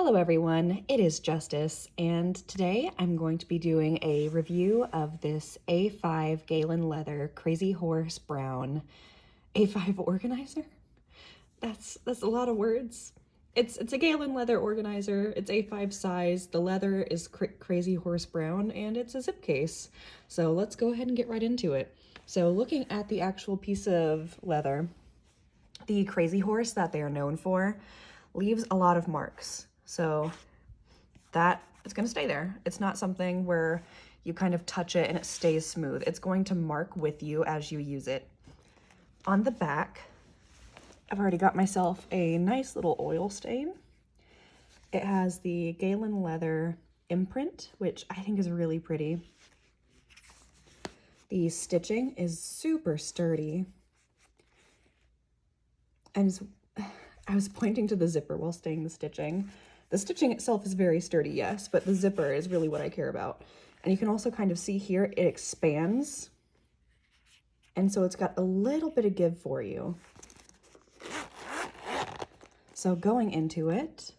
Hello everyone, it is Justice, and today I'm going to be doing a review of this A5 Galen leather Crazy Horse Brown A5 organizer. That's a lot of words. It's a Galen leather organizer. It's A5 size. The leather is Crazy Horse Brown, and it's a zip case. So let's go ahead and get right into it. So looking at the actual piece of leather, the Crazy Horse that they are known for leaves a lot of marks. So that is going to stay there. It's not something where you kind of touch it and it stays smooth. It's going to mark with you as you use it. On the back, I've already got myself a nice little oil stain. It has the Galen leather imprint, which I think is really pretty. The stitching is super sturdy. And I was pointing to the zipper while saying the stitching. The stitching itself is very sturdy, yes, but the zipper is really what I care about. And you can also kind of see here, it expands. And so it's got a little bit of give for you. So going into it,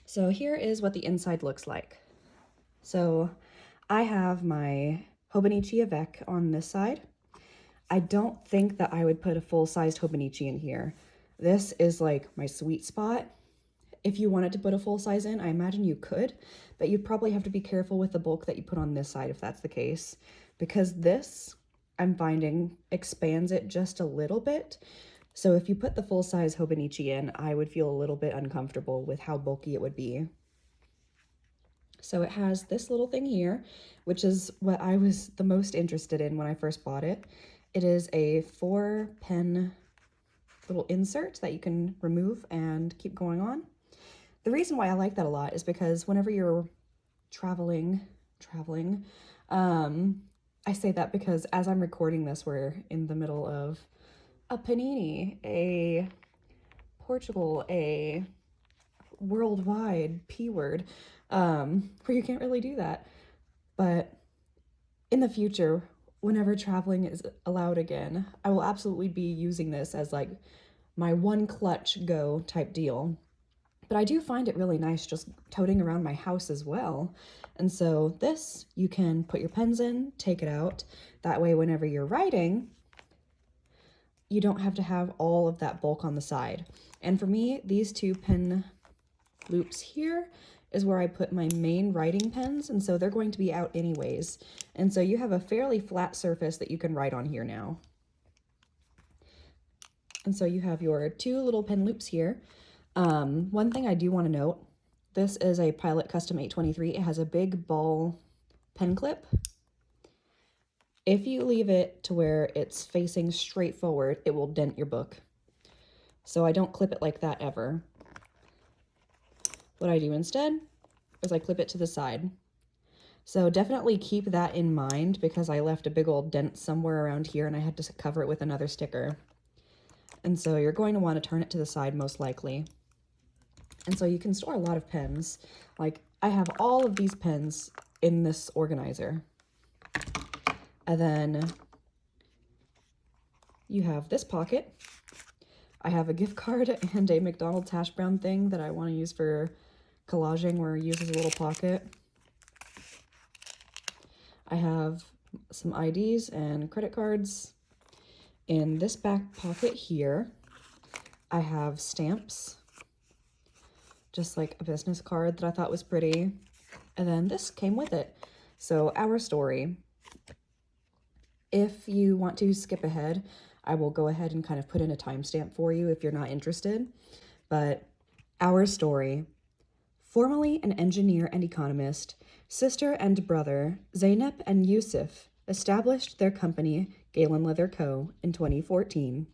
so here is what the inside looks like. So I have my Hobonichi Avec on this side. I don't think that I would put a full-sized Hobonichi in here. This is like my sweet spot. If you wanted to put a full size in, I imagine you could, but you'd probably have to be careful with the bulk that you put on this side if that's the case, because this, I'm finding, expands it just a little bit. So if you put the full size Hobonichi in, I would feel a little bit uncomfortable with how bulky it would be. So it has this little thing here, which is what I was the most interested in when I first bought it. It is a 4-pen little insert that you can remove and keep going on. The reason why I like that a lot is because whenever you're traveling, I say that because as I'm recording this, we're in the middle of a panini, a Portugal, a worldwide P word, where you can't really do that. But in the future, whenever traveling is allowed again, I will absolutely be using this as like my one clutch go type deal. But I do find it really nice just toting around my house as well. And so this, you can put your pens in, take it out. That way, whenever you're writing, you don't have to have all of that bulk on the side. And for me, these two pen loops here is where I put my main writing pens. And so they're going to be out anyways. And so you have a fairly flat surface that you can write on here now. And so you have your two little pen loops here. One thing I do want to note, this is a Pilot Custom 823. It has a big ball pen clip. If you leave it to where it's facing straight forward, it will dent your book. So I don't clip it like that ever. What I do instead is I clip it to the side. So definitely keep that in mind because I left a big old dent somewhere around here and I had to cover it with another sticker. And so you're going to want to turn it to the side most likely. And so you can store a lot of pens. Like I have all of these pens in this organizer. And then you have this pocket. I have a gift card and a McDonald's hash brown thing that I want to use for collaging where it uses a little pocket. I have some IDs and credit cards. In this back pocket here, I have stamps, just like a business card that I thought was pretty. And then this came with it. So our story. If you want to skip ahead, I will go ahead and kind of put in a timestamp for you if you're not interested. But our story. Formerly an engineer and economist, sister and brother, Zeynep and Yusuf, established their company, Galen Leather Co., in 2014.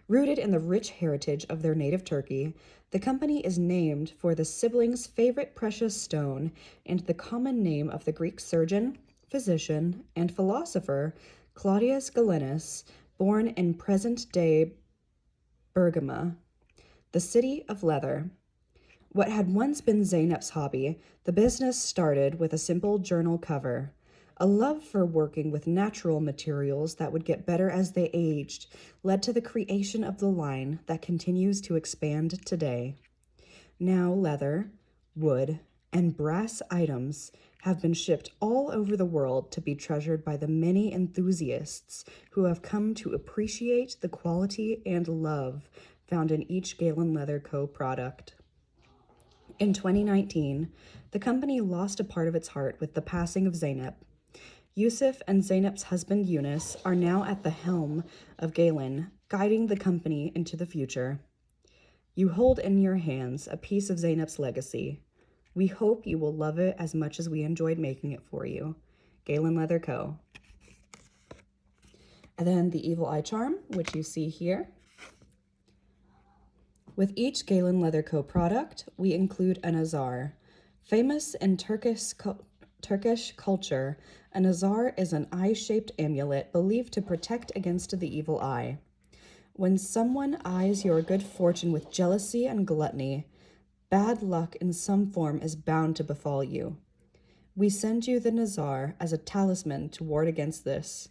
Rooted in the rich heritage of their native Turkey, the company is named for the siblings' favorite precious stone and the common name of the Greek surgeon, physician, and philosopher Claudius Galenus, born in present-day Bergama, the city of leather. What had once been Zeynep's hobby, the business started with a simple journal cover, A love for working with natural materials that would get better as they aged led to the creation of the line that continues to expand today. Now leather, wood, and brass items have been shipped all over the world to be treasured by the many enthusiasts who have come to appreciate the quality and love found in each Galen Leather Co. product. In 2019, the company lost a part of its heart with the passing of Zeynep. Yusuf and Zeynep's husband Yunus are now at the helm of Galen, guiding the company into the future. You hold in your hands a piece of Zeynep's legacy. We hope you will love it as much as we enjoyed making it for you. Galen Leather Co. And then the Evil Eye Charm, which you see here. With each Galen Leather Co. product, we include a nazar. Famous in Turkish culture, a nazar is an eye-shaped amulet believed to protect against the evil eye. When someone eyes your good fortune with jealousy and gluttony, bad luck in some form is bound to befall you. We send you the nazar as a talisman to ward against this.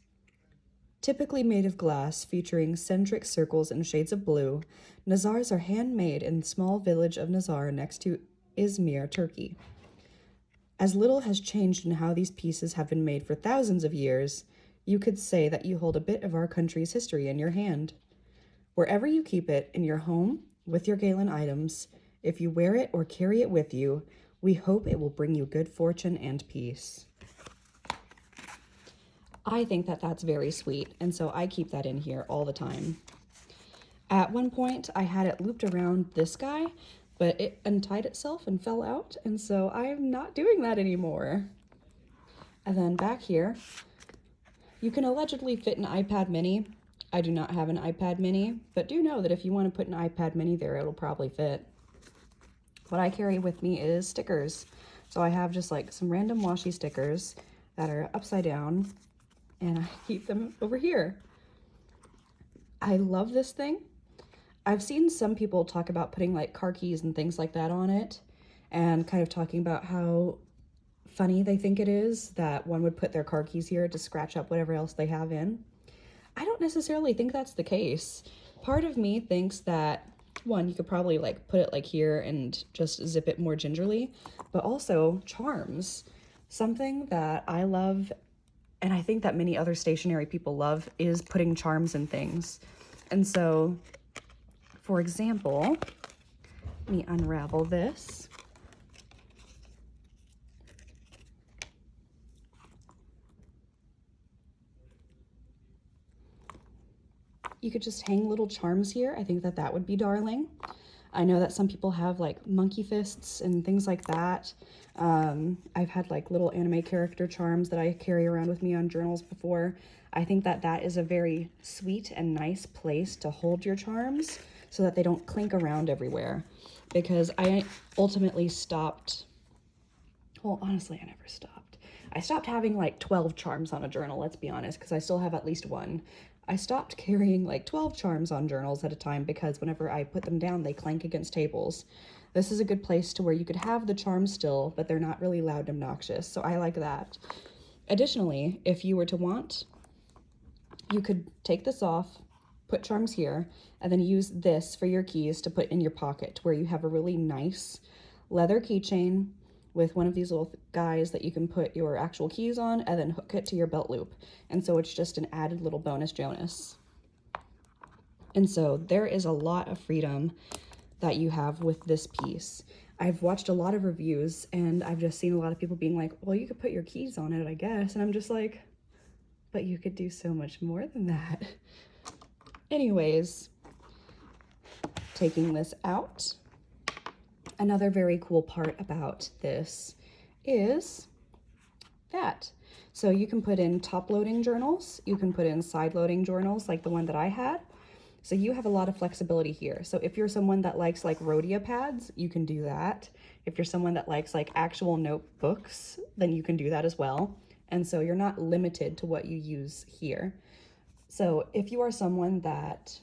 Typically made of glass, featuring centric circles in shades of blue, nazars are handmade in the small village of Nazar next to Izmir, Turkey. As little has changed in how these pieces have been made for thousands of years, you could say that you hold a bit of our country's history in your hand. Wherever you keep it, in your home, with your Galen items, if you wear it or carry it with you, we hope it will bring you good fortune and peace. I think that that's very sweet, and so I keep that in here all the time. At one point, I had it looped around this guy, but it untied itself and fell out, and so I'm not doing that anymore. And then back here, you can allegedly fit an iPad mini. I do not have an iPad mini, but do know that if you want to put an iPad mini there, it'll probably fit. What I carry with me is stickers. So I have just like some random washi stickers that are upside down, and I keep them over here. I love this thing. I've seen some people talk about putting like car keys and things like that on it, and kind of talking about how funny they think it is that one would put their car keys here to scratch up whatever else they have in. I don't necessarily think that's the case. Part of me thinks that, one, you could probably like put it like here and just zip it more gingerly, but also charms. Something that I love, and I think that many other stationery people love, is putting charms in things. And so, for example, let me unravel this. You could just hang little charms here. I think that that would be darling. I know that some people have like monkey fists and things like that. I've had like little anime character charms that I carry around with me on journals before. I think that that is a very sweet and nice place to hold your charms so that they don't clink around everywhere. Because I ultimately stopped, well, honestly, I never stopped. I stopped having like 12 charms on a journal, let's be honest, because I still have at least one. I stopped carrying like 12 charms on journals at a time because whenever I put them down, they clank against tables. This is a good place to where you could have the charms still, but they're not really loud and obnoxious, so I like that. Additionally, if you were to want, you could take this off, put charms here, and then use this for your keys to put in your pocket, where you have a really nice leather keychain with one of these little guys that you can put your actual keys on and then hook it to your belt loop. And so it's just an added little bonus Jonas. And so there is a lot of freedom that you have with this piece. I've watched a lot of reviews and I've just seen a lot of people being like, well, you could put your keys on it, I guess. And I'm just like, but you could do so much more than that. Anyways, taking this out. Another very cool part about this is that. So you can put in top loading journals, you can put in side loading journals like the one that I had. So you have a lot of flexibility here. So if you're someone that likes like Rhodia pads, you can do that. If you're someone that likes like actual notebooks, then you can do that as well. And so you're not limited to what you use here. So if you are someone that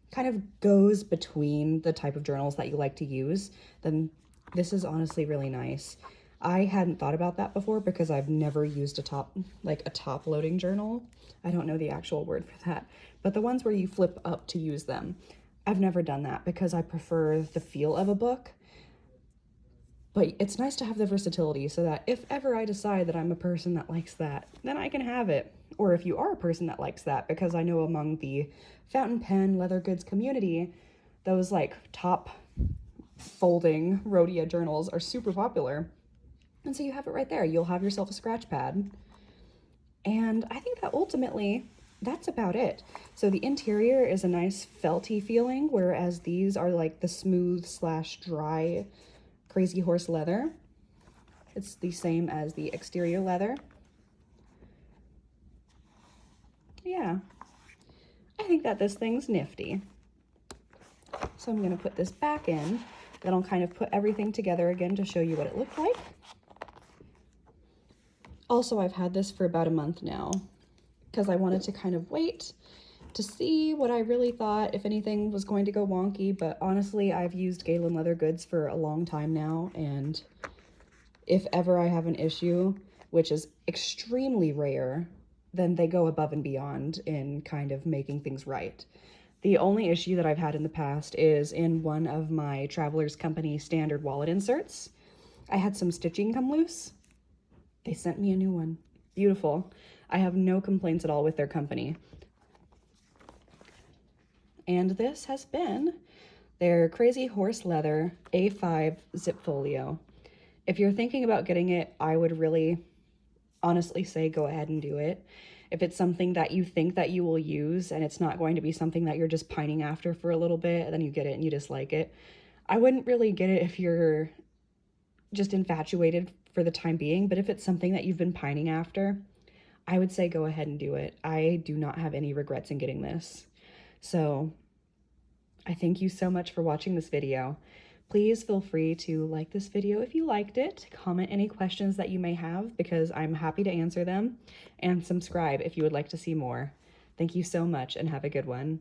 kind of goes between the type of journals that you like to use, then this is honestly really nice. I hadn't thought about that before because I've never used a top loading journal. I don't know the actual word for that, but the ones where you flip up to use them. I've never done that because I prefer the feel of a book. But it's nice to have the versatility so that if ever I decide that I'm a person that likes that, then I can have it. Or if you are a person that likes that, because I know among the fountain pen leather goods community, those like top folding Rhodia journals are super popular. And so you have it right there. You'll have yourself a scratch pad. And I think that ultimately that's about it. So the interior is a nice felty feeling, whereas these are like the smooth slash dry Crazy Horse leather. It's the same as the exterior leather. Yeah, I think that this thing's nifty. So I'm gonna put this back in, then I'll kind of put everything together again to show you what it looked like. Also, I've had this for about a month now because I wanted to kind of wait to see what I really thought, if anything was going to go wonky, but honestly, I've used Galen leather goods for a long time now, and if ever I have an issue, which is extremely rare, then they go above and beyond in kind of making things right. The only issue that I've had in the past is in one of my Traveler's Company standard wallet inserts. I had some stitching come loose. They sent me a new one. Beautiful. I have no complaints at all with their company. And this has been their Crazy Horse Leather A5 Zip Folio. If you're thinking about getting it, I would really honestly say go ahead and do it. If it's something that you think that you will use and it's not going to be something that you're just pining after for a little bit and then you get it and you dislike it, I wouldn't really get it if you're just infatuated for the time being, but if it's something that you've been pining after, I would say go ahead and do it. I do not have any regrets in getting this. So I thank you so much for watching this video. Please feel free to like this video if you liked it, comment any questions that you may have because I'm happy to answer them, and subscribe if you would like to see more. Thank you so much and have a good one.